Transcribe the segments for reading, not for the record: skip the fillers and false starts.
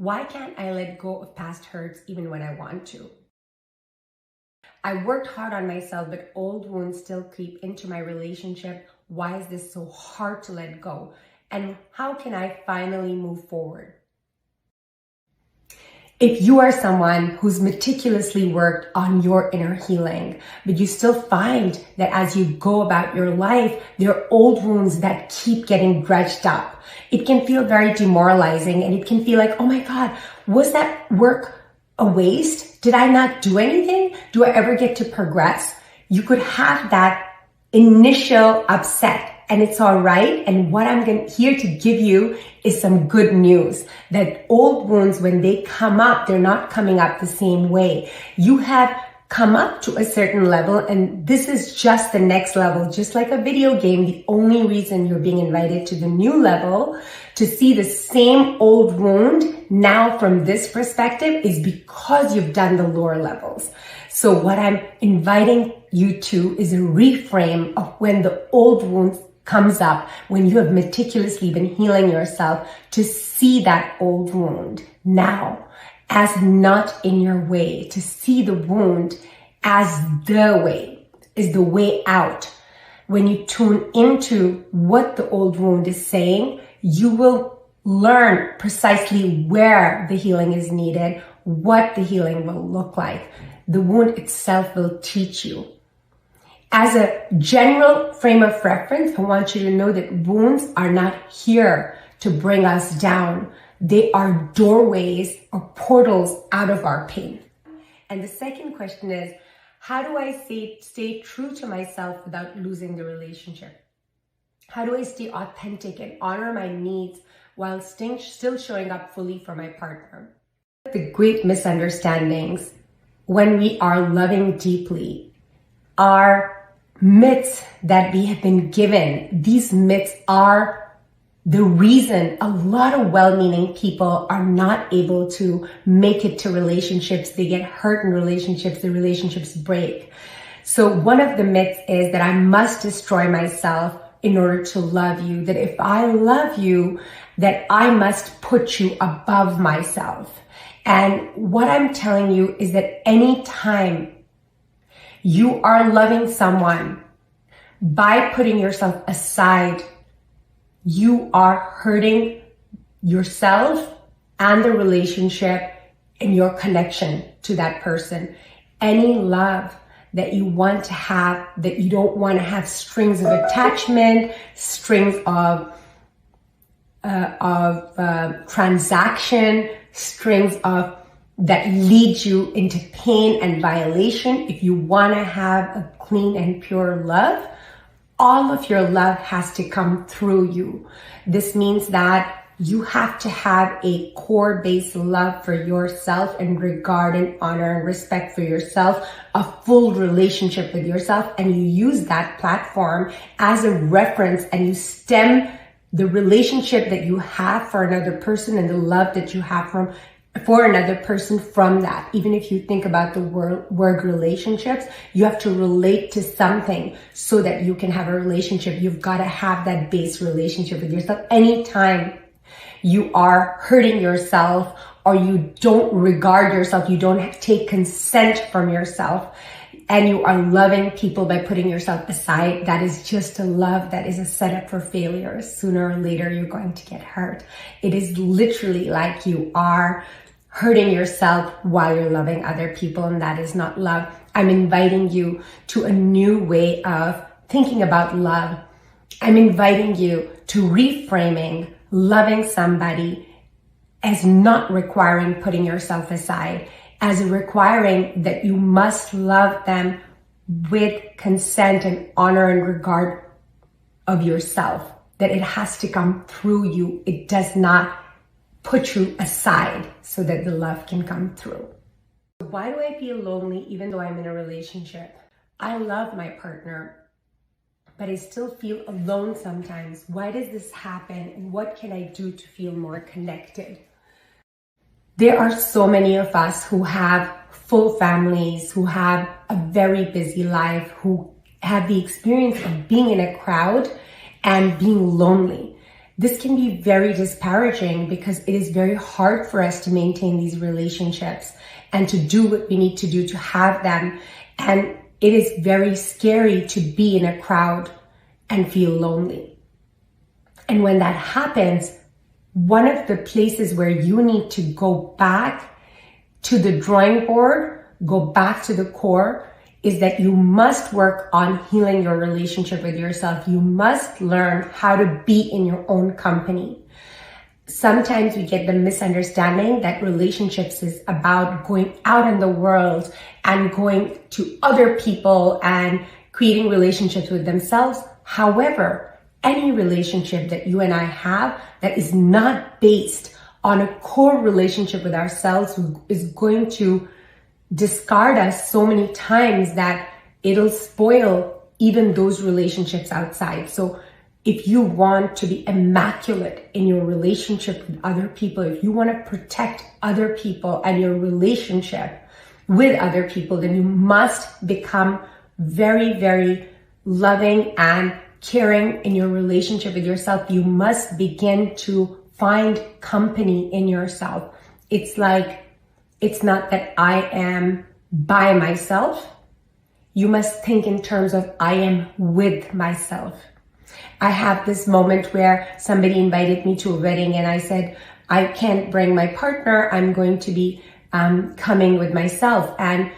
Why can't I let go of past hurts even when I want to? I worked hard on myself, but old wounds still creep into my relationship. Why is this so hard to let go? And how can I finally move forward? If you are someone who's meticulously worked on your inner healing, but you still find that as you go about your life, there are old wounds that keep getting dredged up, it can feel very demoralizing, and it can feel like, oh my God, was that work a waste? Did I not do anything? Do I ever get to progress? You could have that initial upset. And it's all right. And what I'm here to give you is some good news that old wounds, when they come up, they're not coming up the same way. You have come up to a certain level, and this is just the next level. Just like a video game, the only reason you're being invited to the new level to see the same old wound now from this perspective is because you've done the lower levels. So what I'm inviting you to is a reframe of when the old wounds comes up, when you have meticulously been healing yourself, to see that old wound now as not in your way, to see the wound as the way, is the way out. When you tune into what the old wound is saying, you will learn precisely where the healing is needed, what the healing will look like. The wound itself will teach you. As a general frame of reference, I want you to know that wounds are not here to bring us down. They are doorways or portals out of our pain. And the second question is, how do I stay true to myself without losing the relationship? How do I stay authentic and honor my needs while still showing up fully for my partner? The great misunderstandings when we are loving deeply are myths that we have been given. These myths are the reason a lot of well-meaning people are not able to make it to relationships. They get hurt in relationships, the relationships break. So one of the myths is that I must destroy myself in order to love you, that if I love you, that I must put you above myself. And what I'm telling you is that anytime you are loving someone by putting yourself aside, you are hurting yourself and the relationship and your connection to that person. Any love that you want to have, that you don't want to have strings of attachment, strings of transaction, strings of that lead you into pain and violation. If you want to have a clean and pure love, all of your love has to come through you. This means that you have to have a core-based love for yourself and regard and honor and respect for yourself, a full relationship with yourself, and you use that platform as a reference and you stem the relationship that you have for another person and the love that you have for another person from that. Even if you think about the word relationships, you have to relate to something so that you can have a relationship. You've got to have that base relationship with yourself. Anytime you are hurting yourself or you don't regard yourself, you don't take consent from yourself, and you are loving people by putting yourself aside, that is just a love that is a setup for failure. Sooner or later, you're going to get hurt. It is literally like you are hurting yourself while you're loving other people, and that is not love. I'm inviting you to a new way of thinking about love. I'm inviting you to reframing loving somebody as not requiring putting yourself aside, as requiring that you must love them with consent and honor and regard of yourself, that it has to come through you. It does not put you aside so that the love can come through. Why do I feel lonely even though I'm in a relationship? I love my partner, but I still feel alone sometimes. Why does this happen? And what can I do to feel more connected? There are so many of us who have full families, who have a very busy life, who have the experience of being in a crowd and being lonely. this can be very disparaging because it is very hard for us to maintain these relationships and to do what we need to do to have them. And it is very scary to be in a crowd and feel lonely. And when that happens, one of the places where you need to go back to the drawing board, go back to the core, is that you must work on healing your relationship with yourself. You must learn how to be in your own company. Sometimes we get the misunderstanding that relationships is about going out in the world and going to other people and creating relationships with themselves. However, any relationship that you and I have that is not based on a core relationship with ourselves is going to discard us so many times that it'll spoil even those relationships outside. So if you want to be immaculate in your relationship with other people, if you want to protect other people and your relationship with other people, then you must become very, very loving and caring in your relationship with yourself. You must begin to find company in yourself. It's not that I am by myself. You must think in terms of I am with myself. I have this moment where somebody invited me to a wedding and I said, I can't bring my partner. I'm going to be coming with myself. And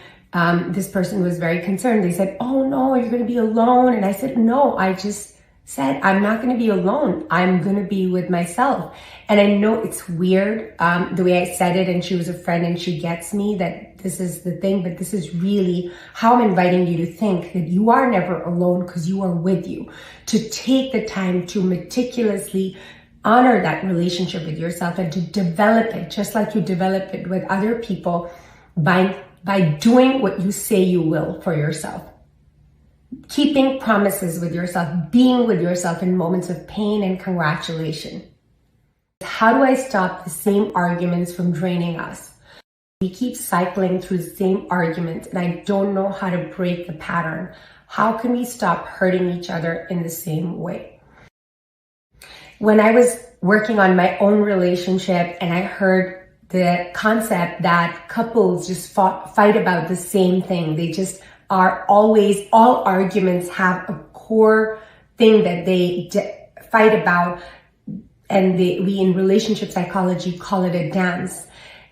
this person was very concerned. They said, oh no, you're going to be alone. And I said, no, I just said, I'm not going to be alone. I'm going to be with myself. And I know it's weird the way I said it, and she was a friend and she gets me that this is the thing, but this is really how I'm inviting you to think that you are never alone because you are with you. To take the time to meticulously honor that relationship with yourself and to develop it just like you develop it with other people by doing what you say you will for yourself. Keeping promises with yourself, being with yourself in moments of pain and congratulation. How do I stop the same arguments from draining us? We keep cycling through the same arguments and I don't know how to break the pattern. How can we stop hurting each other in the same way? When I was working on my own relationship and I heard the concept that couples just fight about the same thing, they just are always, all arguments have a core thing that they fight about, and we in relationship psychology call it a dance.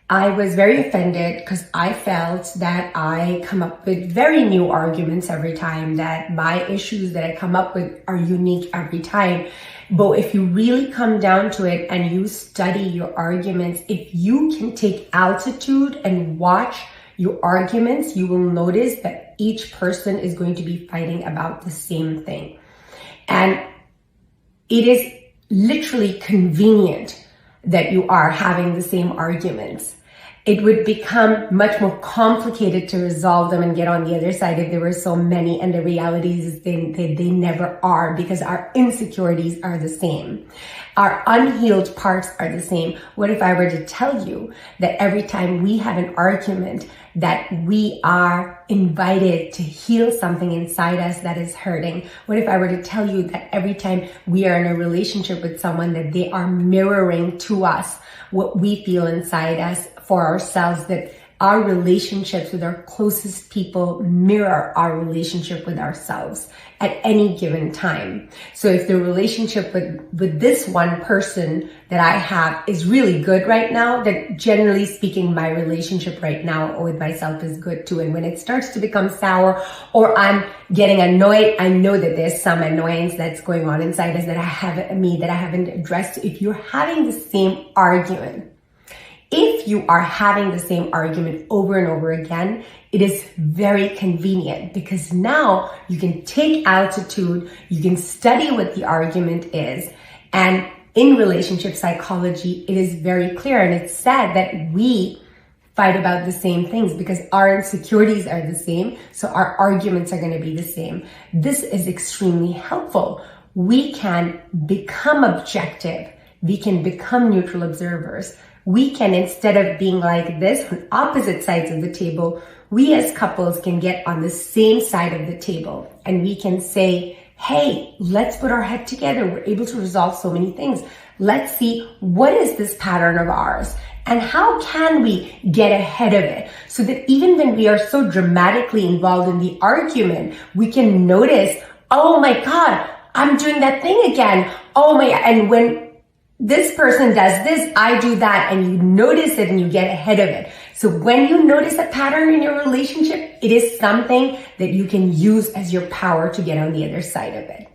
I was very offended because I felt that I come up with very new arguments every time, that my issues that I come up with are unique every time. But if you really come down to it and you study your arguments, if you can take altitude and watch your arguments, you will notice that each person is going to be fighting about the same thing. And it is literally convenient that you are having the same arguments. It would become much more complicated to resolve them and get on the other side if there were so many, and the reality is they never are, because our insecurities are the same. Our unhealed parts are the same. What if I were to tell you that every time we have an argument that we are invited to heal something inside us that is hurting? What if I were to tell you that every time we are in a relationship with someone that they are mirroring to us what we feel inside us for ourselves, that our relationships with our closest people mirror our relationship with ourselves at any given time? So if the relationship with this one person that I have is really good right now, then generally speaking, my relationship right now with myself is good too. And when it starts to become sour or I'm getting annoyed, I know that there's some annoyance that's going on inside us that I haven't addressed. If you're having the same argument, if you are having the same argument over and over again, it is very convenient because now you can take altitude, you can study what the argument is. And in relationship psychology, it is very clear, and it's said that we fight about the same things because our insecurities are the same, so our arguments are going to be the same. This is extremely helpful. We can become objective. We can become neutral observers. We can, instead of being like this on opposite sides of the table, we as couples can get on the same side of the table and we can say, hey, let's put our head together. We're able to resolve so many things. Let's see, what is this pattern of ours? And how can we get ahead of it so that even when we are so dramatically involved in the argument, we can notice, oh my God, I'm doing that thing again. Oh my, and when this person does this, I do that, and you notice it and you get ahead of it. So when you notice a pattern in your relationship, it is something that you can use as your power to get on the other side of it.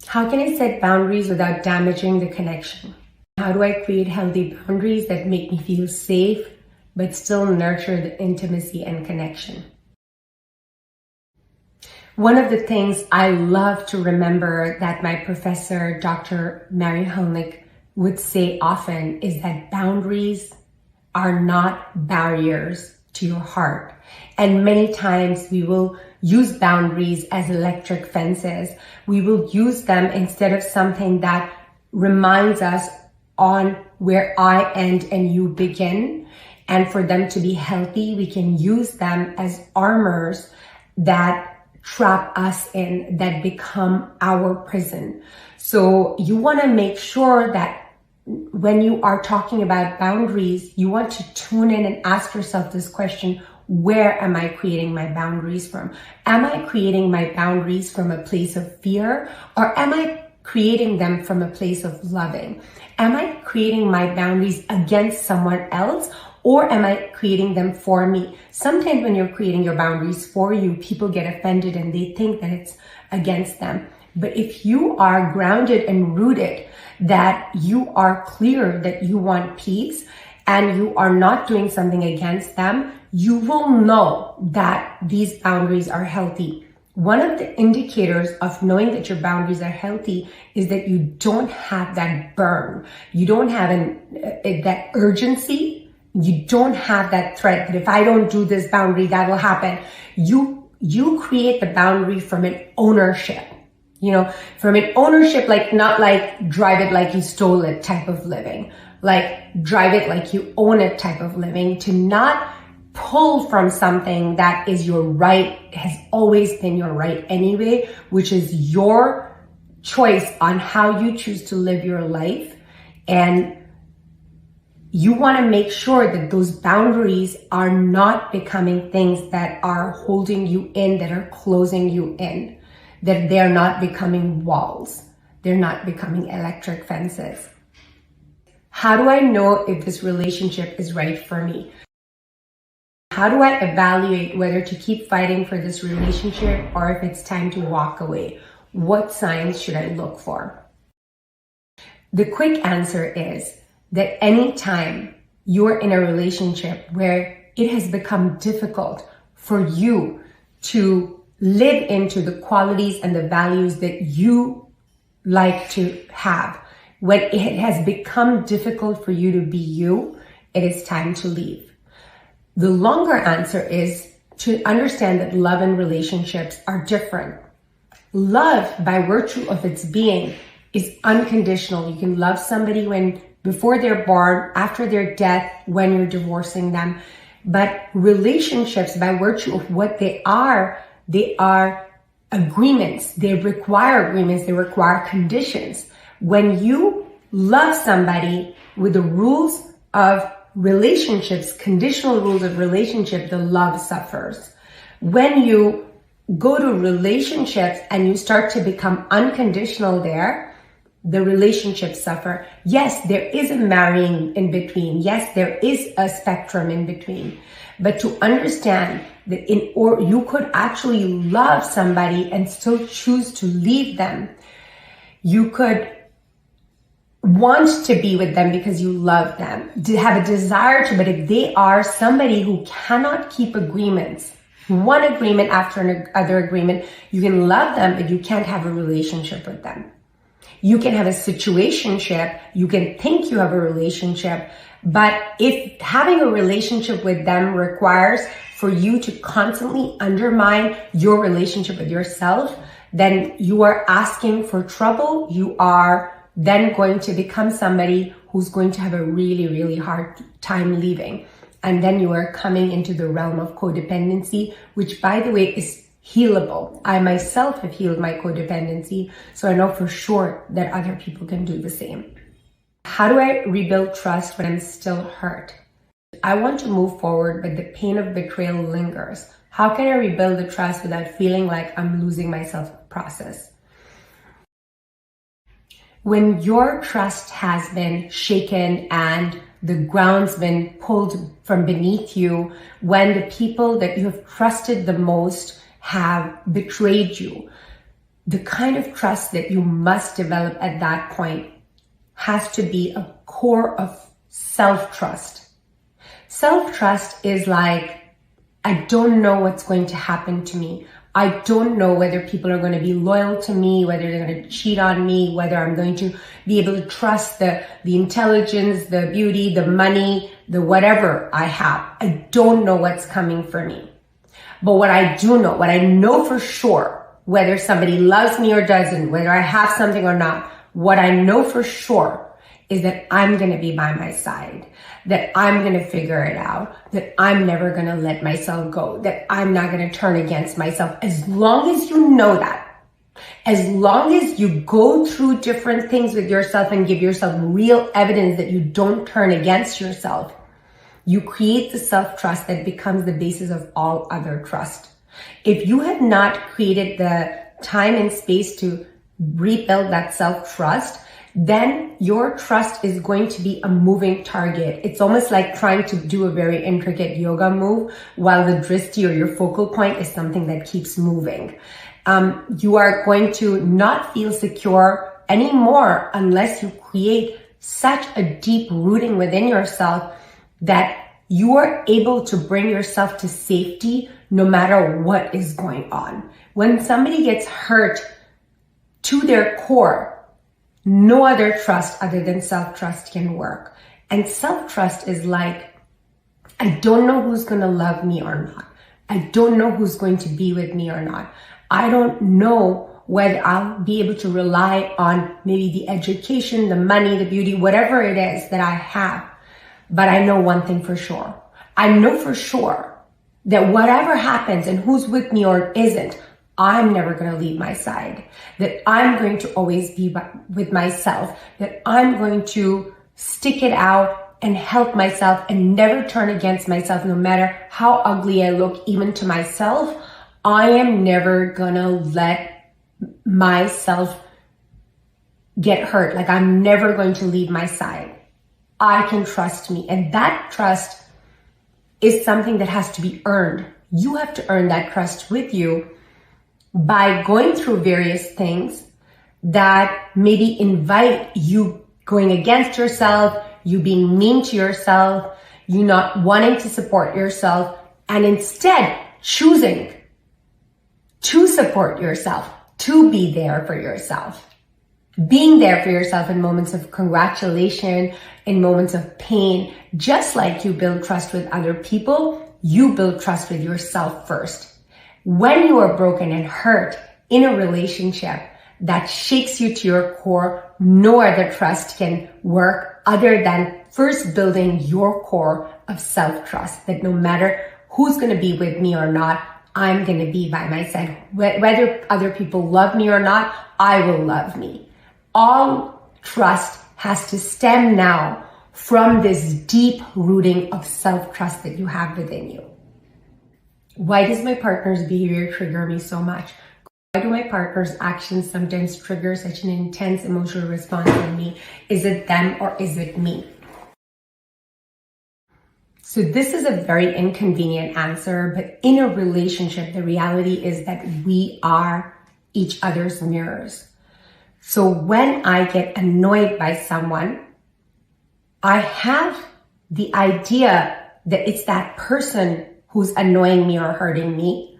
How can I set boundaries without damaging the connection? How do I create healthy boundaries that make me feel safe, but still nurture the intimacy and connection? One of the things I love to remember that my professor, Dr. Mary Hulnick, would say often is that boundaries are not barriers to your heart. And many times we will use boundaries as electric fences. We will use them instead of something that reminds us on where I end and you begin. And for them to be healthy, we can use them as armors that trap us in, that become our prison. So you want to make sure that when you are talking about boundaries, you want to tune in and ask yourself this question: where am I creating my boundaries from? Am I creating my boundaries from a place of fear, or am I creating them from a place of loving? Am I creating my boundaries against someone else, or am I creating them for me? Sometimes when you're creating your boundaries for you, people get offended and they think that it's against them. But if you are grounded and rooted, that you are clear that you want peace and you are not doing something against them, you will know that these boundaries are healthy. One of the indicators of knowing that your boundaries are healthy is that you don't have that burn. You don't have that urgency. You don't have that threat that if I don't do this boundary, that will happen. You create the boundary from an ownership. From an ownership, like not like drive it like you stole it type of living, like drive it like you own it type of living, to not pull from something that is your right, has always been your right anyway, which is your choice on how you choose to live your life. And you want to make sure that those boundaries are not becoming things that are holding you in, that are closing you in. That they're not becoming walls. They're not becoming electric fences. How do I know if this relationship is right for me? How do I evaluate whether to keep fighting for this relationship or if it's time to walk away? What signs should I look for? The quick answer is that anytime you're in a relationship where it has become difficult for you to live into the qualities and the values that you like to have, when it has become difficult for you to be you, it is time to leave. The longer answer is to understand that love and relationships are different. Love, by virtue of its being, is unconditional. You can love somebody before they're born, after their death, when you're divorcing them. But relationships, by virtue of what they are agreements. They require agreements. They require conditions. When you love somebody with the rules of relationships, conditional rules of relationship, the love suffers. When you go to relationships and you start to become unconditional there, the relationships suffer. Yes, there is a marrying in between. Yes, there is a spectrum in between. But to understand that you could actually love somebody and still choose to leave them. You could want to be with them because you love them, to have a desire to, but if they are somebody who cannot keep agreements, one agreement after another agreement, you can love them, but you can't have a relationship with them. You can have a situationship, you can think you have a relationship, but if having a relationship with them requires for you to constantly undermine your relationship with yourself, then you are asking for trouble. You are then going to become somebody who's going to have a really, really hard time leaving. And then you are coming into the realm of codependency, which, by the way, is healable. I myself have healed my codependency, so I know for sure that other people can do the same. How do I rebuild trust when I'm still hurt? I want to move forward, but the pain of betrayal lingers. How can I rebuild the trust without feeling like I'm losing myself in the process? When your trust has been shaken and the ground's been pulled from beneath you, when the people that you have trusted the most have betrayed you, the kind of trust that you must develop at that point has to be a core of self-trust. Self-trust is like, I don't know what's going to happen to me. I don't know whether people are going to be loyal to me, whether they're going to cheat on me, whether I'm going to be able to trust the intelligence, the beauty, the money, the whatever I have. I don't know what's coming for me. But what I do know, what I know for sure, whether somebody loves me or doesn't, whether I have something or not, what I know for sure is that I'm going to be by my side, that I'm going to figure it out, that I'm never going to let myself go, that I'm not going to turn against myself. As long as you know that, as long as you go through different things with yourself and give yourself real evidence that you don't turn against yourself, you create the self-trust that becomes the basis of all other trust. If you have not created the time and space to rebuild that self-trust, then your trust is going to be a moving target. It's almost like trying to do a very intricate yoga move while the drishti or your focal point is something that keeps moving. You are going to not feel secure anymore unless you create such a deep rooting within yourself that you are able to bring yourself to safety no matter what is going on. When somebody gets hurt to their core, no other trust other than self-trust can work. And self-trust is like, I don't know who's going to love me or not. I don't know who's going to be with me or not. I don't know whether I'll be able to rely on maybe the education, the money, the beauty, whatever it is that I have. But I know one thing for sure. I know for sure that whatever happens and who's with me or isn't, I'm never going to leave my side, that I'm going to always be with myself, that I'm going to stick it out and help myself and never turn against myself, no matter how ugly I look, even to myself. I am never going to let myself get hurt. Like, I'm never going to leave my side. I can trust me. And that trust is something that has to be earned. You have to earn that trust with you by going through various things that maybe invite you going against yourself, you being mean to yourself, you not wanting to support yourself, and instead choosing to support yourself, to be there for yourself. Being there for yourself in moments of congratulation, in moments of pain, just like you build trust with other people, you build trust with yourself first. When you are broken and hurt in a relationship that shakes you to your core, no other trust can work other than first building your core of self-trust, that no matter who's going to be with me or not, I'm going to be by my side. Whether other people love me or not, I will love me. All trust has to stem now from this deep rooting of self-trust that you have within you. Why does my partner's behavior trigger me so much? Why do my partner's actions sometimes trigger such an intense emotional response in me? Is it them or is it me? So this is a very inconvenient answer, but in a relationship, the reality is that we are each other's mirrors. So when I get annoyed by someone, I have the idea that it's that person who's annoying me or hurting me,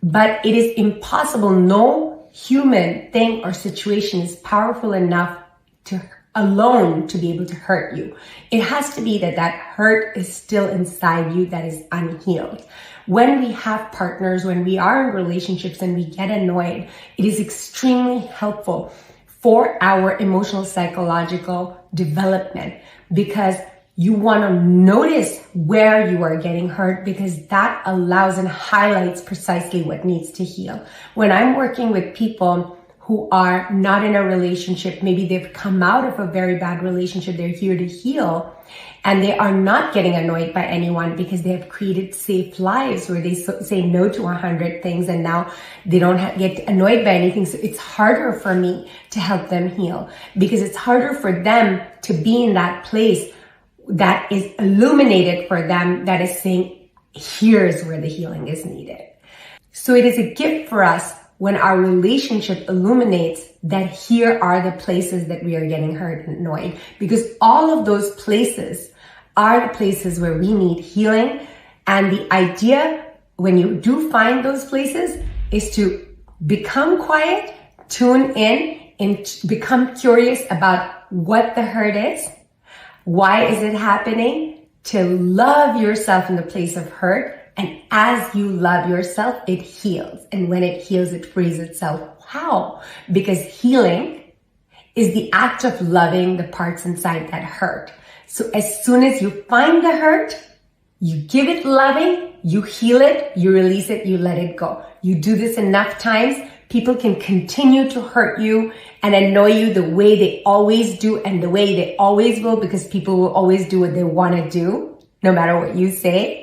but it is impossible. No human thing or situation is powerful enough to alone to be able to hurt you. It has to be that hurt is still inside you, that is unhealed. When we have partners, when we are in relationships and we get annoyed, it is extremely helpful for our emotional psychological development, because You want to notice where you are getting hurt because that allows and highlights precisely what needs to heal. When I'm working with people who are not in a relationship, maybe they've come out of a very bad relationship, they're here to heal, and they are not getting annoyed by anyone because they have created safe lives where they say no to 100 things and now they don't get annoyed by anything. So it's harder for me to help them heal because it's harder for them to be in that place that is illuminated for them, that is saying, here's where the healing is needed. So it is a gift for us when our relationship illuminates that here are the places that we are getting hurt and annoyed, because all of those places are the places where we need healing. And the idea when you do find those places is to become quiet, tune in, and become curious about what the hurt is. Why is it happening? To love yourself in the place of hurt. And as you love yourself, it heals. And when it heals, it frees itself. How? Because healing is the act of loving the parts inside that hurt. So as soon as you find the hurt, you give it loving, you heal it, you release it, you let it go. You do this enough times, people can continue to hurt you and annoy you the way they always do and the way they always will, because people will always do what they want to do, no matter what you say.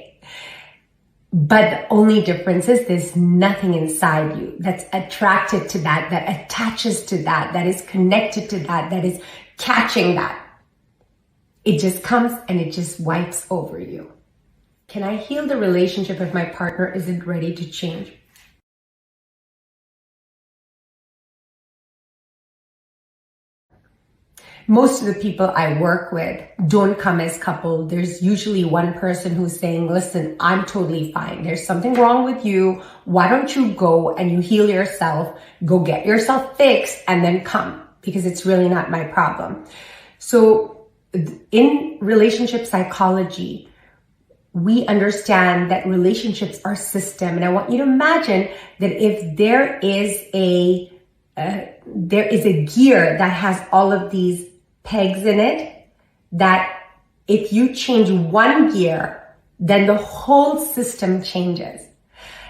But the only difference is there's nothing inside you that's attracted to that, that attaches to that, that is connected to that, that is catching that. It just comes and it just wipes over you. Can I heal the relationship if my partner isn't ready to change? Most of the people I work with don't come as couple. There's usually one person who's saying, listen, I'm totally fine. There's something wrong with you. Why don't you go and you heal yourself, go get yourself fixed and then come, because it's really not my problem. So in relationship psychology, we understand that relationships are system. And I want you to imagine that if there is a gear that has all of these pegs in it, that if you change one gear, then the whole system changes.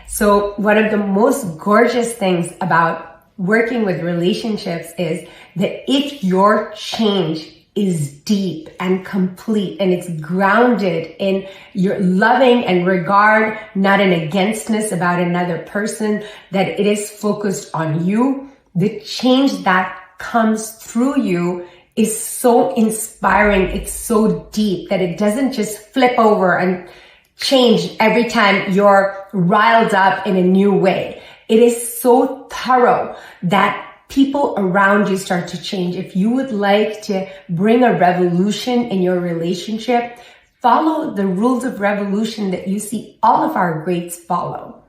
So one of the most gorgeous things about working with relationships is that if your change is deep and complete and it's grounded in your loving and regard, not an againstness about another person, that it is focused on you, the change that comes through you is so inspiring. It's so deep that it doesn't just flip over and change every time you're riled up in a new way. It is so thorough that people around you start to change. If you would like to bring a revolution in your relationship, follow the rules of revolution that you see all of our greats follow.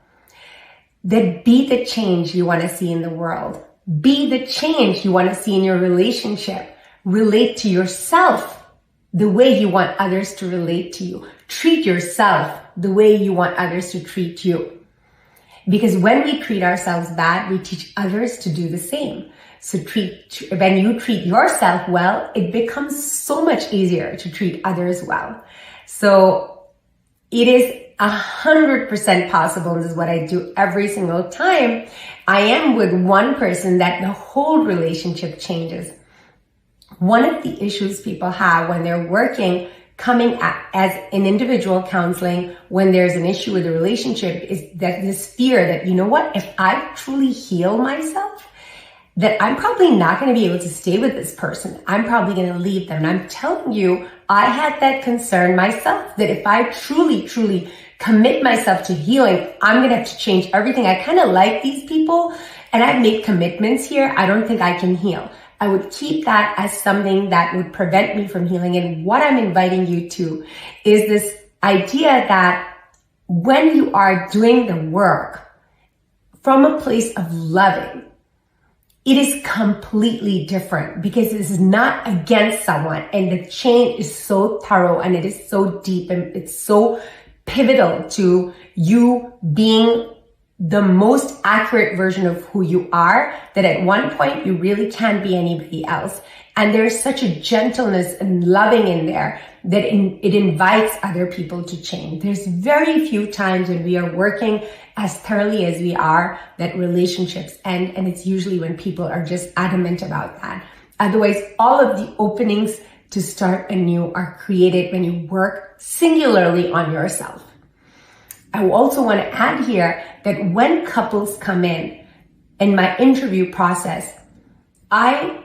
That be the change you want to see in the world. Be the change you want to see in your relationship. Relate to yourself the way you want others to relate to you. Treat yourself the way you want others to treat you. Because when we treat ourselves bad, we teach others to do the same. So when you treat yourself well, it becomes so much easier to treat others well. So it is 100% possible. This is what I do every single time I am with one person, that the whole relationship changes. One of the issues people have when they're working, coming as an individual counseling, when there's an issue with the relationship, is that this fear that, you know what, if I truly heal myself, that I'm probably not going to be able to stay with this person. I'm probably going to leave them. And I'm telling you, I had that concern myself, that if I truly commit myself to healing, I'm going to have to change everything. I kind of like these people and I've made commitments here. I don't think I can heal. I would keep that as something that would prevent me from healing. And what I'm inviting you to is this idea that when you are doing the work from a place of loving, it is completely different, because it is not against someone, and the change is so thorough and it is so deep and it's so pivotal to you being the most accurate version of who you are, that at one point you really can't be anybody else. And there's such a gentleness and loving in there that it invites other people to change. There's very few times when we are working as thoroughly as we are that relationships end, and it's usually when people are just adamant about that. Otherwise, all of the openings to start anew are created when you work singularly on yourself. I also want to add here that when couples come in my interview process, I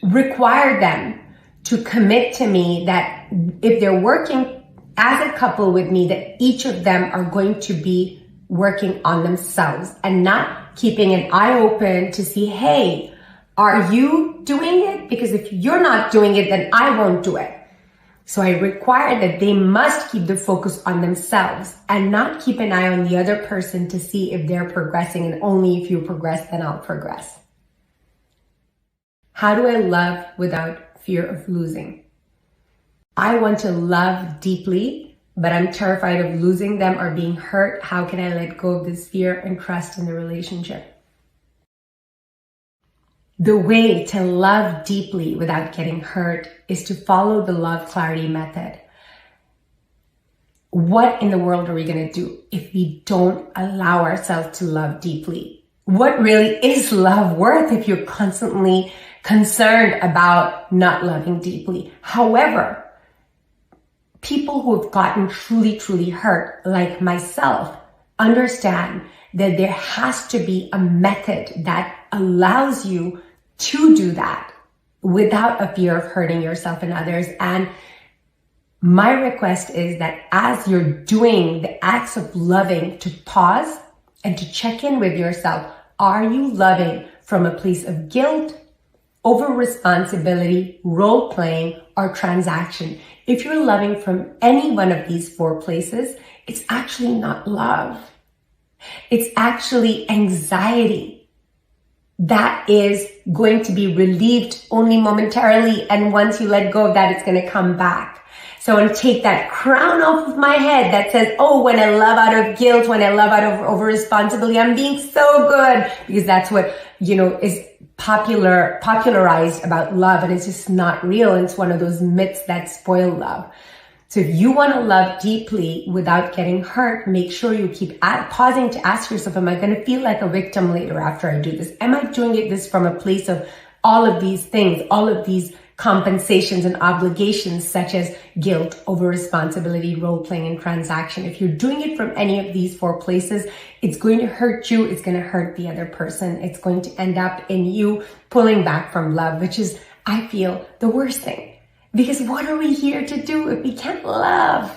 require them to commit to me that if they're working as a couple with me, that each of them are going to be working on themselves and not keeping an eye open to see, hey, are you doing it? Because if you're not doing it, then I won't do it. So I require that they must keep the focus on themselves and not keep an eye on the other person to see if they're progressing, and only if you progress, then I'll progress. How do I love without fear of losing? I want to love deeply, but I'm terrified of losing them or being hurt. How can I let go of this fear and trust in the relationship? The way to love deeply without getting hurt is to follow the love clarity method. What in the world are we going to do if we don't allow ourselves to love deeply? What really is love worth if you're constantly concerned about not loving deeply? However, people who have gotten truly, truly hurt, like myself, understand that there has to be a method that allows you to do that without a fear of hurting yourself and others. And my request is that as you're doing the acts of loving, to pause and to check in with yourself. Are you loving from a place of guilt, over responsibility, role playing, or transaction? If you're loving from any one of these 4 places, it's actually not love. It's actually anxiety that is going to be relieved only momentarily. And once you let go of that, it's going to come back. So I want to take that crown off of my head that says, oh, when I love out of guilt, when I love out of over responsibility, I'm being so good, because that's what, is popularized about love. And it's just not real. And it's one of those myths that spoil love. So if you want to love deeply without getting hurt, make sure you keep pausing to ask yourself, am I going to feel like a victim later after I do this? Am I doing this from a place of all of these things, all of these compensations and obligations, such as guilt, over responsibility, role playing, and transaction? If you're doing it from any of these 4 places, it's going to hurt you. It's going to hurt the other person. It's going to end up in you pulling back from love, which is, I feel, the worst thing. Because what are we here to do if we can't love?